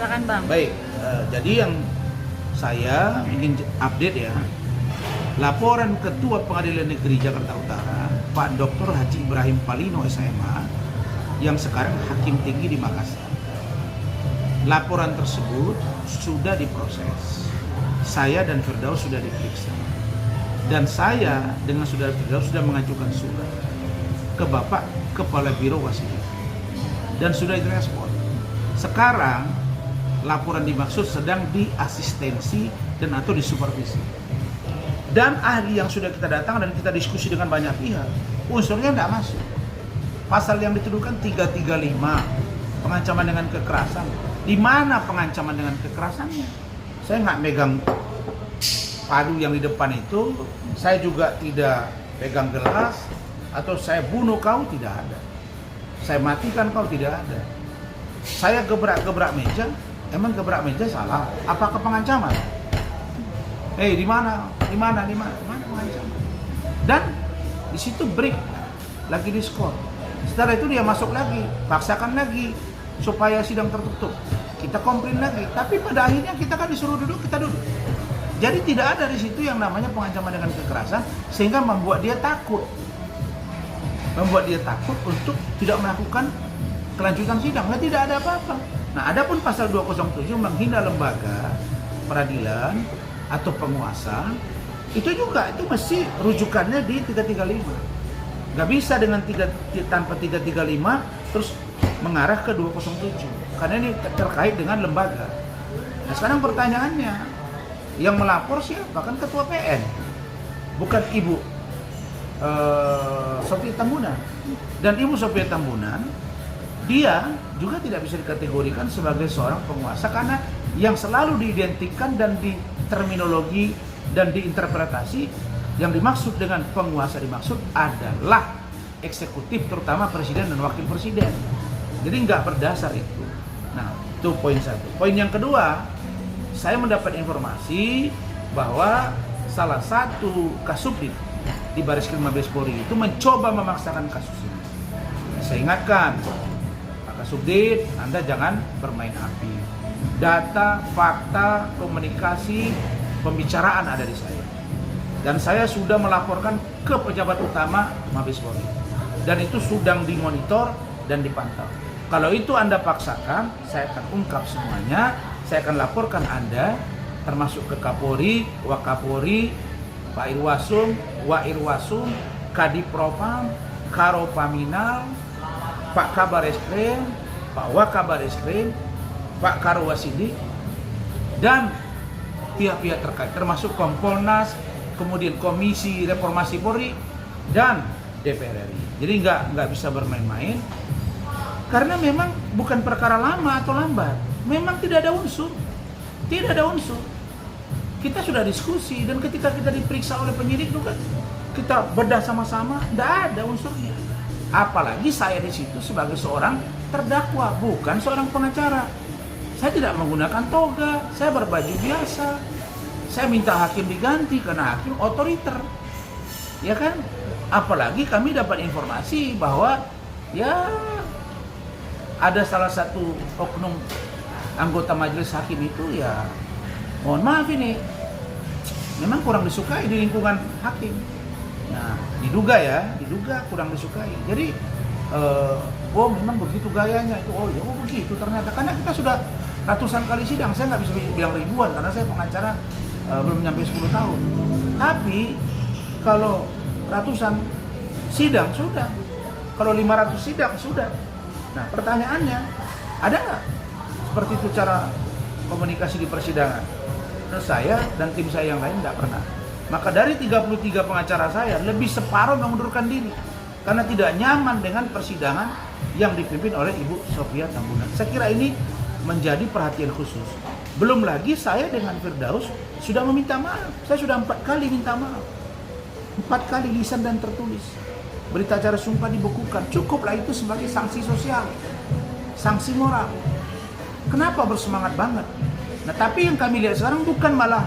Silakan Bang. Baik, jadi yang saya ingin update ya, laporan Ketua Pengadilan Negeri Jakarta Utara, Pak Dr. Haji Ibrahim Palino SMA, yang sekarang Hakim Tinggi di Makassar. Laporan tersebut sudah diproses. Saya dan Firdaus sudah diperiksa. Dan saya dengan saudara Firdaus sudah mengajukan surat ke Bapak Kepala Biro Wasidik. Dan sudah direspon. Sekarang laporan dimaksud sedang diasistensi dan atau disupervisi. Dan ahli yang sudah kita datang dan kita diskusi dengan banyak pihak, unsurnya tidak masuk. Pasal yang dituduhkan 335, pengancaman dengan kekerasan. Di mana pengancaman dengan kekerasannya? Saya nggak megang padu yang di depan itu, saya juga tidak pegang gelas, atau saya bunuh kau, tidak ada. Saya matikan kau, tidak ada. Saya gebrak-gebrak meja, emang gebrak meja salah? Apakah pengancaman? Di mana? Di mana pengancaman? Dan di situ break, lagi diskor. Setelah itu dia masuk lagi, paksakan lagi supaya sidang tertutup. Kita komplain lagi, tapi pada akhirnya kita kan disuruh duduk, kita duduk. Jadi tidak ada di situ yang namanya pengancaman dengan kekerasan sehingga membuat dia takut. Membuat dia takut untuk tidak melakukan kelanjutan sidang. Nah, tidak ada apa-apa. Nah, adapun pasal 207 menghina lembaga peradilan atau penguasa, itu juga itu mesti rujukannya di 335. Nggak bisa dengan tanpa 335 terus mengarah ke 207. Karena ini terkait dengan lembaga. Nah, sekarang pertanyaannya, yang melapor siapa? Kan Ketua PN, bukan Ibu Sofia Tambunan. Dan Ibu Sofia Tambunan, dia juga tidak bisa dikategorikan sebagai seorang penguasa karena yang selalu diidentikan dan di terminologi dan diinterpretasi yang dimaksud dengan penguasa dimaksud adalah eksekutif, terutama presiden dan wakil presiden. Jadi nggak berdasar itu. Nah, itu poin satu. Poin yang kedua, saya mendapat informasi bahwa salah satu kasubdit di Bareskrim Mabes Polri itu mencoba memaksakan kasus ini. Saya ingatkan, Pak Kasubdit, Anda jangan bermain api. Data, fakta, komunikasi, pembicaraan ada di saya. Dan saya sudah melaporkan ke pejabat utama Mabes Polri. Dan itu sedang dimonitor dan dipantau. Kalau itu Anda paksakan, saya akan ungkap semuanya. Saya akan laporkan Anda, termasuk ke Kapolri, Wakapolri, Pak Irwasum, Wairwasum, Kadipropam, Karopaminal, Pak Kabar Eskrim, Pak Wakabar Eskrim, Pak Karowasidik, dan pihak-pihak terkait, termasuk Kompolnas, kemudian Komisi Reformasi Polri, dan DPR RI. Jadi nggak bisa bermain-main, karena memang bukan perkara lama atau lambat. Memang tidak ada unsur. Tidak ada unsur. Kita sudah diskusi dan ketika kita diperiksa oleh penyidik juga kita bedah sama-sama, tidak ada unsurnya. Apalagi saya di situ sebagai seorang terdakwa, bukan seorang pengacara. Saya tidak menggunakan toga, saya berbaju biasa. Saya minta hakim diganti karena hakim otoriter. Ya kan? Apalagi kami dapat informasi bahwa ya ada salah satu oknum anggota majelis hakim itu ya, mohon maaf ini memang kurang disukai di lingkungan hakim. Nah, diduga kurang disukai. Jadi memang begitu gayanya itu. Begitu ternyata, karena kita sudah ratusan kali sidang. Saya nggak bisa bilang ribuan karena saya pengacara belum nyampe 10 tahun. Tapi kalau ratusan sidang sudah, kalau 500 sidang sudah. Nah, pertanyaannya, ada nggak seperti itu cara komunikasi di persidangan? Menurut saya dan tim saya yang lain nggak pernah. Maka dari 33 pengacara saya, lebih separuh mengundurkan diri karena tidak nyaman dengan persidangan yang dipimpin oleh Ibu Sofia Tambunan. Saya kira ini menjadi perhatian khusus. Belum lagi saya dengan Firdaus sudah meminta maaf. Saya sudah 4 kali minta maaf. 4 kali lisan dan tertulis. Berita acara sumpah dibekukan. Cukuplah itu sebagai sanksi sosial, sanksi moral. Kenapa bersemangat banget? Nah, tapi yang kami lihat sekarang bukan malah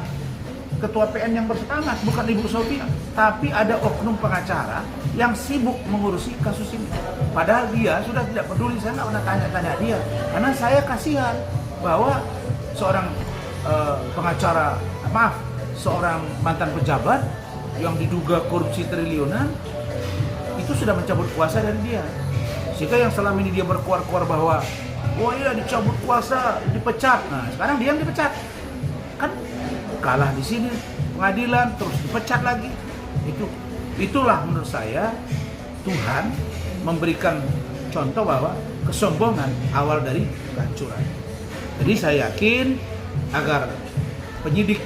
Ketua PN yang bersemangat, bukan Ibu Sofia, tapi ada oknum pengacara yang sibuk mengurusi kasus ini. Padahal dia sudah tidak peduli, saya nggak pernah tanya-tanya dia, karena saya kasihan bahwa seorang pengacara, seorang mantan pejabat yang diduga korupsi triliunan itu sudah mencabut kuasa dari dia. Sehingga yang selama ini dia berkuar-kuar bahwa oh iya dicabut kuasa, dipecat. Nah, sekarang dia yang dipecat. Kan kalah di sini pengadilan terus dipecat lagi. Itulah menurut saya Tuhan memberikan contoh bahwa kesombongan awal dari kehancuran. Jadi saya yakin agar penyidik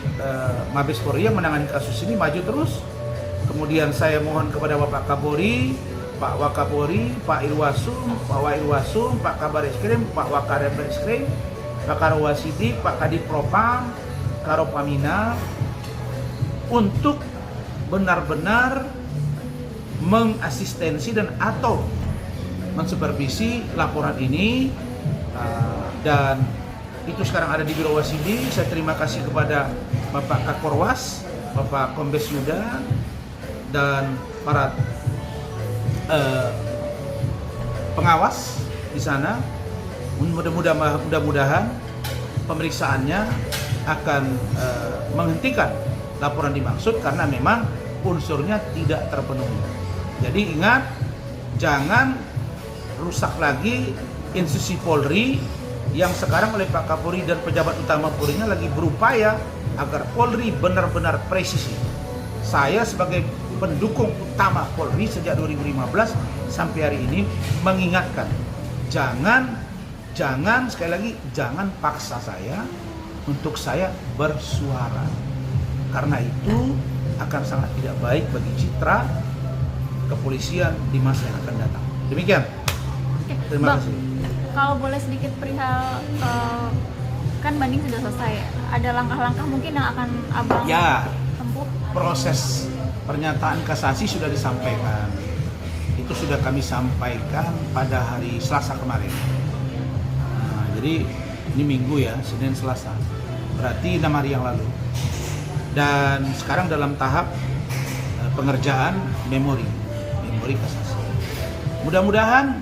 Mabes Polri yang menangani kasus ini maju terus. Kemudian saya mohon kepada Bapak Kapolri, Pak Wakapolri, Pak Irwasum, Pak Wairwasum, Pak Kabar Eskrim, Pak Wakarem Eskrim, Pak Karwasidi, Pak Kadif Propam, Karopamina untuk benar-benar mengasistensi dan atau mensupervisi laporan ini, dan itu sekarang ada di Biro Wasidi. Saya terima kasih kepada Bapak Kakorwas, Bapak Kombes Yuda, dan para pengawas di sana. Mudah-mudahan pemeriksaannya akan menghentikan laporan dimaksud karena memang unsurnya tidak terpenuhi. Jadi ingat, jangan rusak lagi institusi Polri yang sekarang oleh Pak Kapolri dan pejabat utama Polri-nya lagi berupaya agar Polri benar-benar presisi. Saya sebagai pendukung utama Polri sejak 2015 sampai hari ini mengingatkan, jangan sekali lagi, jangan paksa saya untuk saya bersuara. Karena itu akan sangat tidak baik bagi citra kepolisian di masa yang akan datang. Demikian. Terima kasih. Kalau boleh sedikit perihal, kan banding sudah selesai, ada langkah-langkah mungkin yang akan Abang tempuh? Proses pernyataan kasasi sudah disampaikan. Itu sudah kami sampaikan pada hari Selasa kemarin. Nah, jadi ini Minggu ya, Senin Selasa. Berarti 6 hari yang lalu. Dan sekarang dalam tahap pengerjaan memori kasasi. Mudah-mudahan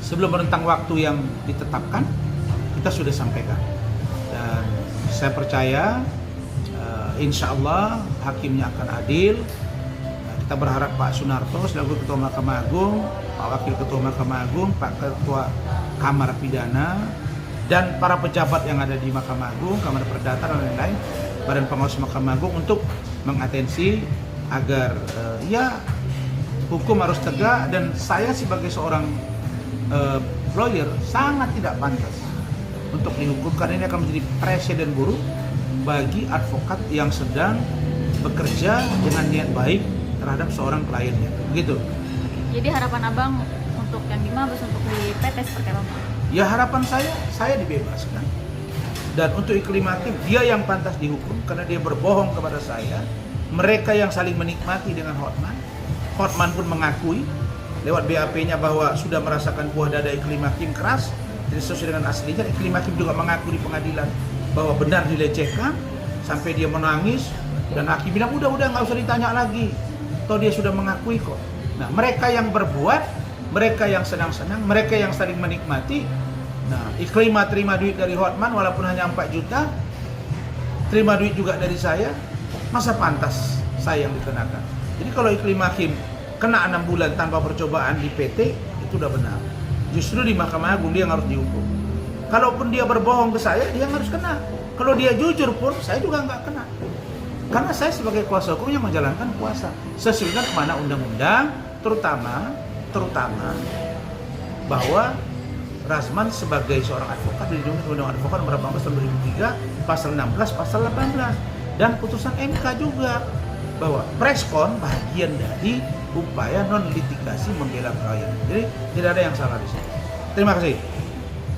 sebelum rentang waktu yang ditetapkan kita sudah sampaikan, dan saya percaya insya Allah hakimnya akan adil. Kita berharap Pak Sunarto selaku Ketua Mahkamah Agung, Pak Wakil Ketua Mahkamah Agung, Pak Ketua Kamar Pidana, dan para pejabat yang ada di Mahkamah Agung, Kamar Perdata dan lain-lain, Badan Pengawas Mahkamah Agung untuk mengatensi agar hukum harus tegak. Dan saya sebagai seorang lawyer sangat tidak pantas untuk dihukum karena ini akan menjadi presiden buruk bagi advokat yang sedang bekerja dengan niat baik terhadap seorang kliennya. Begitu. Jadi harapan Abang untuk yang di Mabes, untuk di PT seperti apa? Ya harapan saya dibebaskan. Dan untuk iklim hakim, dia yang pantas dihukum karena dia berbohong kepada saya. Mereka yang saling menikmati dengan Hotman pun mengakui lewat BAP-nya bahwa sudah merasakan buah dada iklim hakim keras, tidak sesuai dengan aslinya. Iklim hakim juga mengaku di pengadilan bahwa benar dilecehkan sampai dia menangis, dan hakim bilang udah nggak usah ditanya lagi, toh dia sudah mengakui kok. Nah, mereka yang berbuat, mereka yang senang-senang, mereka yang saling menikmati. Nah, Iklimah terima duit dari Hotman walaupun hanya 4 juta, terima duit juga dari saya, masa pantas saya yang dikenakan? Jadi kalau Iklim hakim kena 6 bulan tanpa percobaan di PT, itu udah benar. Justru di Mahkamah Agung dia yang harus dihukum. Kalaupun dia berbohong ke saya, dia yang harus kena. Kalau dia jujur pun, saya juga nggak kena. Karena saya sebagai kuasa hukum yang menjalankan kuasa sesuai dengan mana undang-undang, terutama bahwa Razman sebagai seorang advokat dilindungi Undang-Undang Advokat Nomor 18 Tahun 2003, Pasal 16, Pasal 18, dan putusan MK juga bahwa preskon bagian dari upaya non litigasi membela klien. Jadi tidak ada yang salah di sini. Terima kasih.